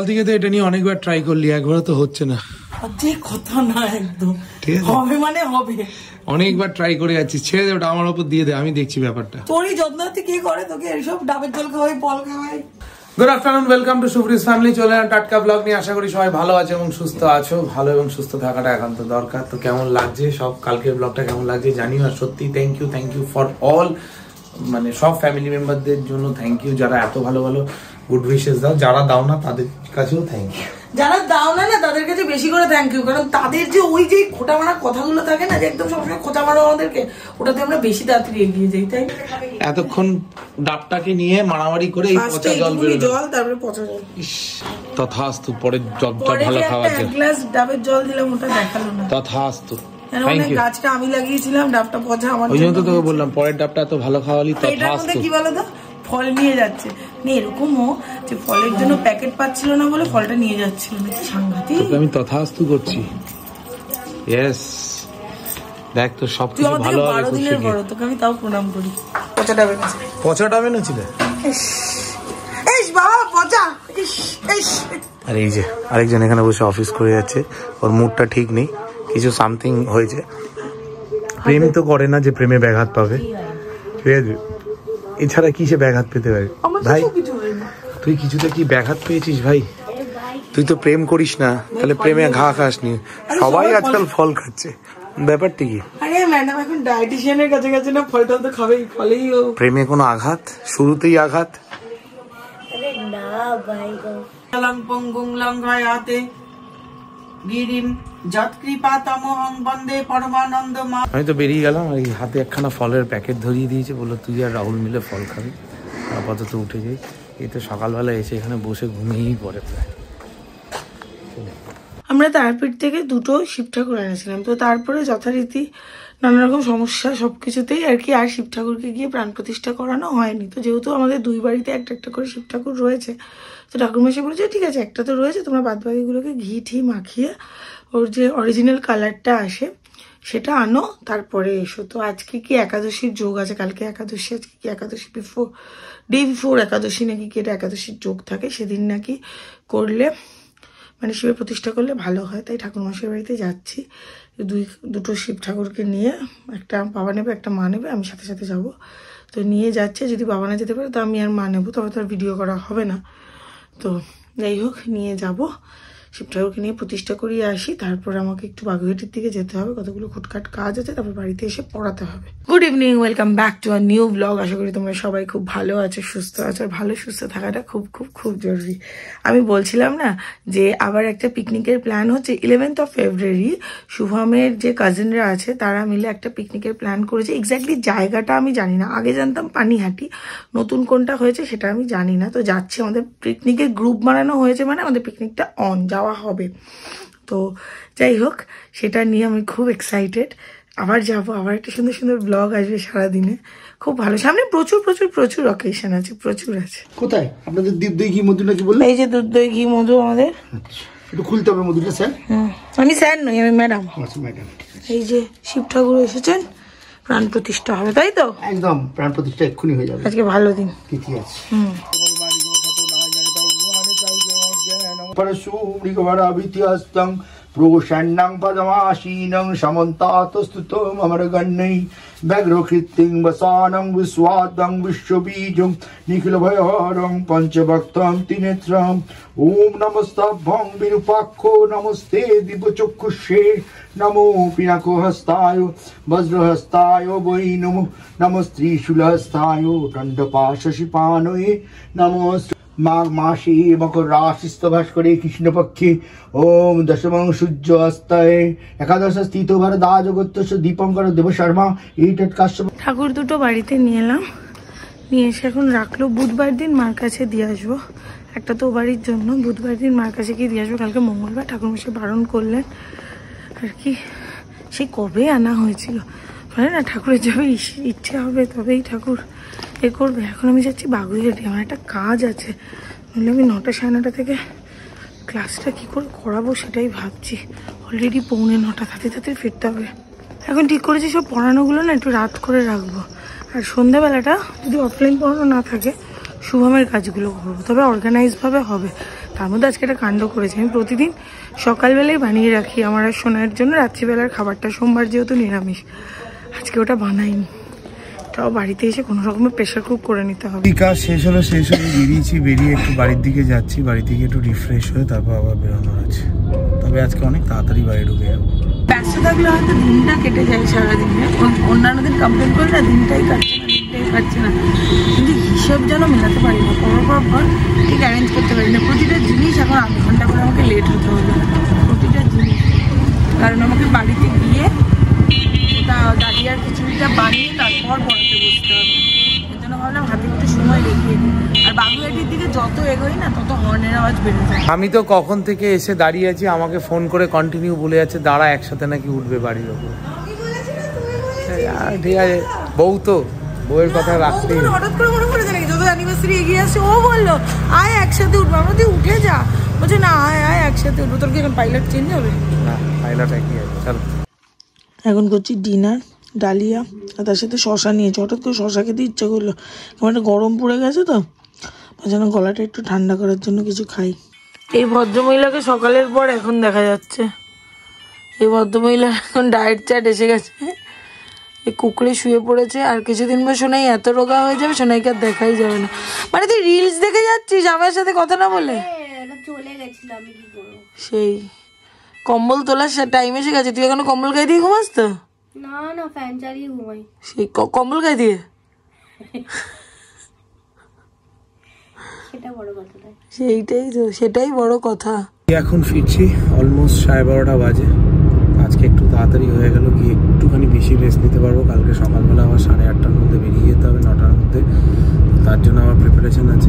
কাল থেকে তো এটা নিয়ে অনেকবার ট্রাই করলি, একবার তো হচ্ছে না। কথা না, একদম হবে মানে হবে। অনেকবার ট্রাই করে যাচ্ছি, ছেড়ে দে ওটা, আমার উপর দিয়ে দে, আমি দেখছি ব্যাপারটা। তোরই যত্ন কে করে, তোকে এইসব ডাবের জল খাওয়াই, ফল খাওয়াই। গুড আফটারনুন, ওয়েলকাম টু সুপ্রিস ফ্যামিলি। চলে এলাম টাটকা ব্লগ নিয়ে। আশা করি সবাই ভালো আছে এবং সুস্থ আছো। ভালো এবং সুস্থ থাকাটা একান্ত দরকার। তো কেমন লাগছে সব, কালকের ব্লগটা কেমন লাগছে জানিও। আর সত্যি থ্যাংক ইউ ফর অল, মানে সব ফ্যামিলি মেম্বারদের জন্য থ্যাংক ইউ, যারা এত ভালো ভালো গুড উইশেস দাও। যারা দাও না তাদের কাছেও থ্যাংক ইউ। যারা দাও না তাদের কাছে বেশি করে থ্যাংক ইউ, কারণ তাদের যে ওই যে খোটা মারা কথাগুলো থাকে না, যে একদম সবসময় খোঁচা মারো আমাদেরকে, ওটাতে আমরা বেশি তাড়াতাড়ি এগিয়ে যাই। তাই এতক্ষণ ডাবটাকে নিয়ে মারামারি করে এই পচা জল বেরোলো, জল তারপরে পচা জল। তথাস্তু, পরে জব ভালো খাওয়া যায়। এক গ্লাস ডাবের জল দিলাম, ওটা দেখালো না। তথাস্তু, গাছটা আমি লাগিয়েছিলাম, ডাবটা পচা আমার, ওই জন্য তো তোকে বললাম পরের ডাবটা এত ভালো খাওয়ালি। তথাস্তু। কি বলো তো, ফল নিয়ে যাচ্ছে এরকমও যে ফলের জন্য প্যাকেট পাচ্ছিল না বলে ফলটা নিয়ে যাচ্ছিল না। সাংঘাতিক। আমি তথাস্তু করছি। ইয়েস, দেখ তো সবকিছু ভালো হবে। 12 দিনের বড়, তোকে আমি তাও প্রণাম করি। পচা ডাবে এনেছিলে? ইস বাবা পচা। আর এই যে আরেকজন এখানে বসে অফিস করে যাচ্ছে, ওর মুডটা ঠিক নেই, কিছু সামথিং হয়েছে। প্রেম তো করে না যে প্রেমে ব্যাঘাত পাবে, ঠিক আছে? এছাড়া কি সে ব্যাঘাত পেতে পারে? ভাই তুই কিছুতে কি ব্যাঘাত পেয়েছিস ভাই? তুই তো প্রেম করিস না, তাহলে প্রেমে ঘা খাসনি। সবাই আজকাল ফল খাচ্ছে, ব্যাপারটা কি? আরে ম্যাডাম এখন ডায়েটিশিয়ানের কাছে গেছে না, ফলটা তো খাবেই, ফলেই প্রেমে কোনো আঘাত, শুরুতেই আঘাত? আরে না ভাই গো। লং পঙ্গুং লং হায়াতে গিরিম যৎকৃপা তমহং বন্দে পরমানন্দ মা। আমি তো বেরিয়ে গেলাম, আর হাতে একখানা ফলের প্যাকেট ধরিয়ে দিয়েছে, বললো তুই আর রাহুল মিলে ফল খাবি। আপাতত উঠে যাই। এই তো সকালবেলা এসে এখানে বসে ঘুমিয়েই পড়ে প্রায়। আমরা তারাপীঠ থেকে 2টো শিব ঠাকুর এনেছিলাম, তো তারপরে যথারীতি নানা রকম সমস্যা সবকিছুতেই আর কি, আর শিব ঠাকুরকে গিয়ে প্রাণ প্রতিষ্ঠা করানো হয়নি। তো যেহেতু আমাদের 2 বাড়িতে একটা একটা করে শিব ঠাকুর রয়েছে, তো ঠাকুরমশাই বলেছে ঠিক আছে একটা তো রয়েছে, তোমরা বাদবাকিগুলোকে ঘি মাখিয়ে ওর যে অরিজিনাল কালারটা আসে সেটা আনো, তারপরে এসো। তো আজকে কি একাদশীর যোগ আছে, কালকে একাদশী, আজকে কি একাদশী ডে বিফোর একাদশী নাকি কি, এটা একাদশীর যোগ থাকে, সেদিন নাকি করলে মানে শিবের প্রতিষ্ঠা করলে ভালো হয়। তাই ঠাকুরমশাইয়ের বাড়িতে যাচ্ছি, 2টো শিব ঠাকুরকে নিয়ে, একটা বাবা নেবে একটা মা নেবে, আমি সাথে সাথে যাব। তো নিয়ে যাচ্ছে, যদি বাবা না যেতে পারে তো আমি আর মা নেবো, তবে তো আর ভিডিও করা হবে না। তো যাই হোক নিয়ে যাব, শিব ঠাকুরকে নিয়ে প্রতিষ্ঠা করিয়ে আসি। তারপর আমাকে একটু বাগুইহাটির দিকে যেতে হবে, কতগুলো খুটখাট কাজ আছে, তারপর বাড়িতে এসে পড়াতে হবে। Good evening, welcome back to a new blog. আশা করি তোমরা সবাই খুব ভালো আছো, সুস্থ আছো। আর ভালো সুস্থ থাকাটা খুব খুব খুব জরুরি। আমি বলছিলাম না যে আবার একটা পিকনিকের প্ল্যান হচ্ছে 11th of February। শুভমের যে কাজিনরা আছে তারা মিলে একটা পিকনিকের প্ল্যান করেছে। এক্স্যাক্টলি জায়গাটা আমি জানি না, আগে জানতাম পানিহাটি, নতুন কোনটা হয়েছে সেটা আমি জানি না। তো যাচ্ছি, আমাদের পিকনিকের গ্রুপ বানানো হয়েছে, মানে আমাদের পিকনিকটা অন যাওয়া হবে। তো যাই হোক, সেটা নিয়ে আমি খুব এক্সাইটেড। আবার যাবো, আবার একটা সুন্দর সুন্দর ব্লগ আসবে সারাদিনে, খুব ভালো। সামনে প্রচুর প্রচুর প্রচুর অকেশন আছে, প্রচুর আছে। কোথায় আপনাদের দুধ দই ঘি মধু নাকি বললেন? এই যে দুধ দই ঘি মধু আমাদের। একটু খুলতে হবে মধুটা স্যার। আমি স্যার নই, আমি ম্যাডাম। আচ্ছা ম্যাডাম। এই যে শিব ঠাকুর এসেছেন, প্রাণ প্রতিষ্ঠা হবে, তাই তো? একদম প্রাণ প্রতিষ্ঠা এক্ষুনি হয়ে যাবে। আজকে ভালো দিন। তিথি আছে। প্রসন্নং পদমাসীনং সমন্তাতস্তুতম অমরগণ্যৈ ব্যগ্রকৃত্যং বসানং বিস্বাদং বিশ্ববীজং নিখিল ভয়হরং পঞ্চভক্তং ত্রিনেত্রং। ওম নমস্তভ্যং বিরূপাক্ষো নমস্তে দিব্যচক্ষুষে নমো পিনাকহস্তায় বজ্রহস্তায় বৈ নমো নমস্ত্রীশূলহস্তায় দণ্ডপাশশিপানয়ে নমো। মাঘ মাসে মকর রাশিস্থ ভাস্করে কৃষ্ণপক্ষে ওম দশমং সূর্য অস্তায় একাদশ স্থিত ভারদা জগত্তস্য দীপঙ্কর দেব শর্মা এই টটকাশ্য। ঠাকুর 2টো বাড়িতে নিয়ে এলাম, নিয়ে এসে এখন রাখলো। বুধবার দিন মার কাছে দিয়ে আসবো, একটা তো বাড়ির জন্য, বুধবার দিন মার কাছে গিয়ে দিয়ে আসবো। কালকে মঙ্গলবার, ঠাকুরমশাই বারণ করলেন আর কি, সেই কবে আনা হয়েছিল বলে না, ঠাকুরের যাবে ইচ্ছে হবে তবেই ঠাকুর এ করবে। এখন আমি যাচ্ছি বাগুইহাটি, আমার একটা কাজ আছে, নইলে আমি 9টা 9:30 থেকে ক্লাসটা কি করে করাবো সেটাই ভাবছি। অলরেডি 8:45, তাড়াতাড়ি ফিরতে হবে। এখন ঠিক করেছি সব পড়ানোগুলো না একটু রাত করে রাখবো, আর সন্ধ্যাবেলাটা যদি অফলাইন পড়ানো না থাকে শুভমের কাজগুলো করবো, তবে অর্গানাইজভাবে হবে। তার মধ্যে আজকে একটা কাণ্ড করেছি, আমি প্রতিদিন সকালবেলায় বানিয়ে রাখি আমার আর সোনার জন্য রাত্রিবেলার খাবারটা, সোমবার যেহেতু নিরামিষ, আজকে ওটা বানাইনি। তাও বাড়িতে এসে কোনো রকমের প্রেশার কুক করে নিতে হবে। কাজ শেষ হয়ে বেরিয়েছি, বেরিয়ে একটু বাড়ির দিকে যাচ্ছি, বাড়ি থেকে একটু রিফ্রেশ হয়ে তারপর আবার বেরোনোর আছে। তবে আজকে অনেক তাড়াতাড়ি বাড়ি ঢুকে যাবো। ব্যস্ত থাকলে হয়তো দিনটা কেটে যায় সারাদিনে, অন্যান্য দিন কমপ্লেন করে না দিনটাই কাটছে না, কিন্তু হিসেব যেন মেলাতে পারি না, পর ঠিক অ্যারেঞ্জ করতে পারি না। প্রতিটা জিনিস এখন আধ ঘন্টা করে আমাকে লেট হতে হবে, প্রতিটা জিনিস। কারণ আমাকে বাড়িতে গিয়ে ওটা দাঁড়িয়ে খিচুড়িটা বানিয়ে তারপর পড়াতে বসতে হবে, এর জন্য ভাবলাম হাতে একটু সময় রেখে দিই। আর বাগুয়াটির দিকে যত এগোই না তত হর্নের আওয়াজ বেড়ে যায়। আমি তো কখন থেকে এসে দাঁড়িয়ে আছি, আমাকে ফোন করে কন্টিনিউ বলে যাচ্ছে দাঁড়া একসাথে নাকি উঠবে বাড়ির ওপর। ঠিক আছে, বউ তো বউয়ের কথা রাখতে হঠাৎ করে মনে পড়েছে নাকি, যত অ্যানিভার্সারি এগিয়ে আসছে ও বললো আয় একসাথে উঠবো, আমরা তুই উঠে যা, বলছে না আয় একসাথে উঠবো। তোর কি এখন পাইলট চেঞ্জ হবে? না, পাইলট একই আছে। চলো এখন করছি ডিনার, ডালিয়া আর তার সাথে শশা নিয়েছি। হঠাৎ করে শশা খেতে ইচ্ছা করলো, কেমন একটা গরম পড়ে গেছে তো, যেন গলাটা একটু ঠান্ডা করার জন্য কিছু খাই। এই ভদ্রমহিলাকে সকালের পর এখন দেখা যাচ্ছে, এই ভদ্রমহিলা এখন ডায়েট চার্ট এসে গেছে, এই কুকুরে শুয়ে পড়েছে। আর কিছুদিন পর সোনাই এত রোগা হয়ে যাবে, সোনাইকে আর দেখাই যাবে না। মানে তুই রিলস দেখে যাচ্ছিস আমার সাথে কথা না বলে? চলে গেছিল, আমি কি করবো? সেই কম্বল তোলার টাইম এসে গেছে, তুই এখনো কম্বল গায়ে দিয়ে ঘুমাস তো? না না, ফ্যান চালিয়ে ঘুমাই। সেই কম্বল গায়ে দিয়ে, সেটা বড় কথা না। সেইটাই তো, সেটাই বড় কথা। এখন ফিরছি, অলমোস্ট 12:30 বাজে। আজকে একটু তাড়াতাড়ি হয়ে গেল, গিয়ে একটুখানি বেশি রেস্ট নিতে পারবো। কালকে সকালবেলা আবার 8:30টার মধ্যে বেরিয়ে যেতে হবে, 9টার মধ্যে। তার জন্য আমার প্রিপারেশন আছে,